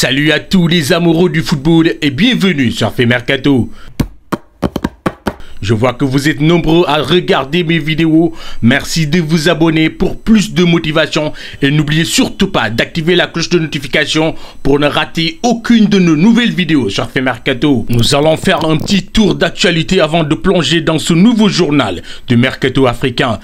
Salut à tous les amoureux du football et bienvenue sur Fait Mercato. Je vois que vous êtes nombreux à regarder mes vidéos. Merci de vous abonner pour plus de motivation. Et n'oubliez surtout pas d'activer la cloche de notification pour ne rater aucune de nos nouvelles vidéos sur Fait Mercato. Nous allons faire un petit tour d'actualité avant de plonger dans ce nouveau journal du Mercato africain.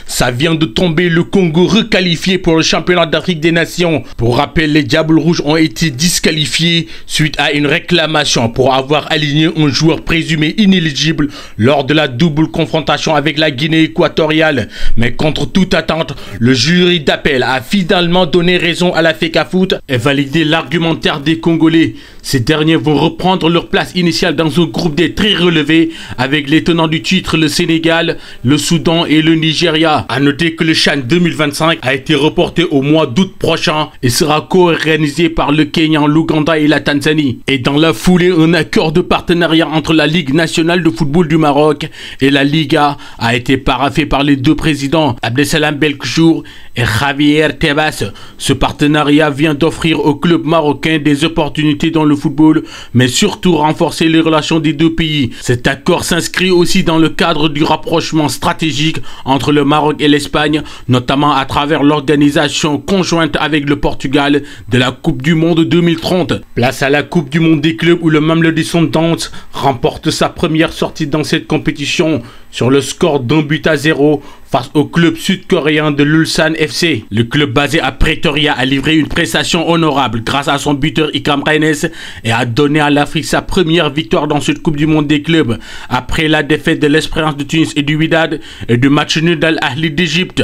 Ça vient de tomber, le Congo requalifié pour le championnat d'Afrique des Nations. Pour rappel, les Diables Rouges ont été disqualifiés suite à une réclamation pour avoir aligné un joueur présumé inéligible lors de la double confrontation avec la Guinée équatoriale. Mais contre toute attente, le jury d'appel a finalement donné raison à la FECAFOOT et validé l'argumentaire des Congolais. Ces derniers vont reprendre leur place initiale dans un groupe des très relevés avec les tenants du titre, le Sénégal, le Soudan et le Nigeria. A noter que le CHAN 2025 a été reporté au mois d'août prochain et sera co-organisé par le Kenya, l'Ouganda et la Tanzanie. Et dans la foulée, un accord de partenariat entre la Ligue nationale de football du Maroc et la Liga a été paraphé par les deux présidents, Abdesalam Belkjour et Javier Tebas. Ce partenariat vient d'offrir au club marocain des opportunités dans le football, mais surtout renforcer les relations des deux pays. Cet accord s'inscrit aussi dans le cadre du rapprochement stratégique entre le Maroc et l'Espagne, notamment à travers l'organisation conjointe avec le Portugal de la Coupe du Monde 2030. Place à la Coupe du Monde des clubs où le Mamelodi Sundowns remporte sa première sortie dans cette compétition sur le score d'1-0 face au club sud-coréen de l'Ulsan FC. Le club basé à Pretoria a livré une prestation honorable grâce à son buteur Ikram Reines et a donné à l'Afrique sa première victoire dans cette Coupe du Monde des clubs après la défaite de l'Espérance de Tunis et du Wydad et du match nul d'Al-Ahli d'Égypte.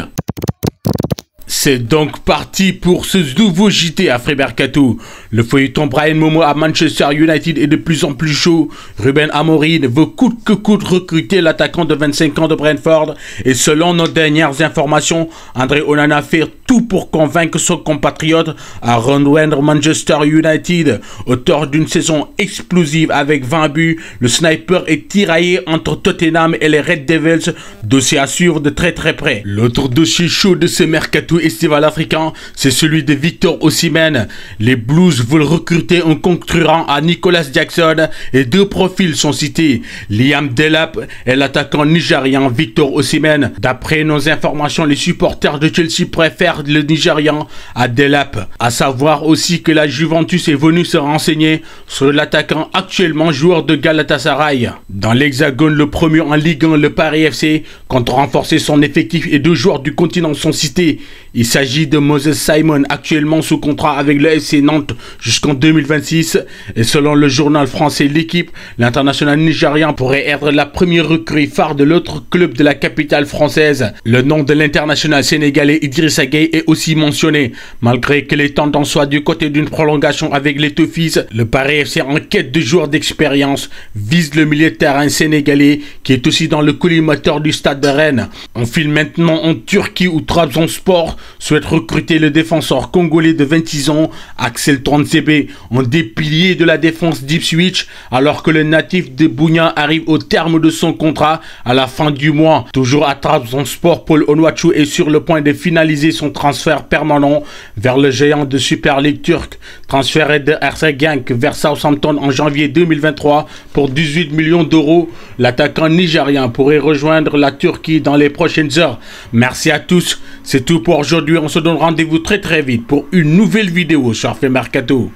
C'est donc parti pour ce nouveau JT à Fait Mercato. Le feuilleton Bryan Mbeumo à Manchester United est de plus en plus chaud. Ruben Amorim veut coûte que coûte recruter l'attaquant de 25 ans de Brentford. Et selon nos dernières informations, André Onana fait tout pour convaincre son compatriote à rejoindre Manchester United. Auteur d'une saison explosive avec 20 buts, le sniper est tiraillé entre Tottenham et les Red Devils. Dossier à suivre de très près. L'autre dossier chaud de ce mercato estival africain, c'est celui de Victor Osimhen. Les Blues veulent recruter un concurrent à Nicolas Jackson et deux profils sont cités, Liam Delap et l'attaquant nigérian Victor Osimhen. D'après nos informations, les supporters de Chelsea préfèrent le Nigérian à Delap. À savoir aussi que la Juventus est venue se renseigner sur l'attaquant actuellement joueur de Galatasaray. Dans l'Hexagone, le premier en Ligue 1, le Paris FC, compte renforcer son effectif et deux joueurs du continent sont cités. Il s'agit de Moses Simon, actuellement sous contrat avec le FC Nantes jusqu'en 2026. Et selon le journal français L'Équipe, l'international nigérian pourrait être la première recrue phare de l'autre club de la capitale française. Le nom de l'international sénégalais Idrissa Gueye est aussi mentionné. Malgré que les tendances soient du côté d'une prolongation avec les Toffees, le Paris FC en quête de joueurs d'expérience vise le milieu de terrain sénégalais qui est aussi dans le collimateur du stade de Rennes. On file maintenant en Turquie où Trabzonspor souhaite recruter le défenseur congolais de 26 ans, Axel Tuanzebe, un des piliers de la défense d'Ipswich, alors que le natif de Bunya arrive au terme de son contrat à la fin du mois. Toujours à Trabzonspor, Paul Onuachu est sur le point de finaliser son transfert permanent vers le géant de Super League turc. Transféré de RC Genk vers Southampton en janvier 2023 pour 18 millions d'euros, l'attaquant nigérien pourrait rejoindre la Turquie dans les prochaines heures. Merci à tous, c'est tout pour aujourd'hui. On se donne rendez-vous très vite pour une nouvelle vidéo sur Fait Mercato.